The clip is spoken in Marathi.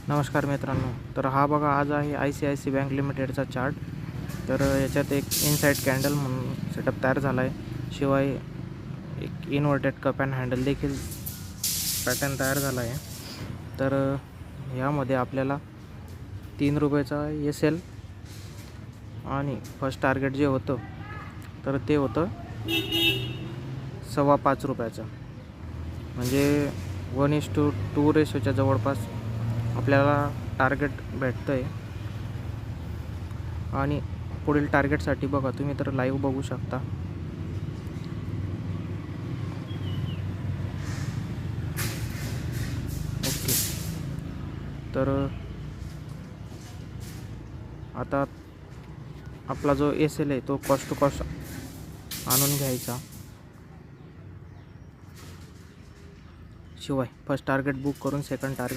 नमस्कार मित्रांनो, तर हा बघा आज आहे ICICI बँक लिमिटेडचा चार्ट. तर याच्यात एक इनसाइड कॅन्डल म्हणून सेटअप तयार झाला आहे. शिवाय एक इन्व्हर्टेड कप अँड हँडल देखील पॅटर्न तयार झाला आहे. तर यामध्ये आपल्याला 3 रुपयाचा SL आणि फर्स्ट टार्गेट जे होतं तर ते होतं 5.25 रुपयाचं, म्हणजे 1:2 रेशोच्या जवळपास आपल्याला टार्गेट भेटतं आहे. आणि पुढील टार्गेटसाठी बघा तुम्ही तर लाईव्ह बघू शकता. ओके, तर आता आपला जो SL आहे तो कॉस्ट टू कॉस्ट आणून घ्यायचा. शिवाय फर्स्ट टार्गेट बुक करून सेकंड टार्गेट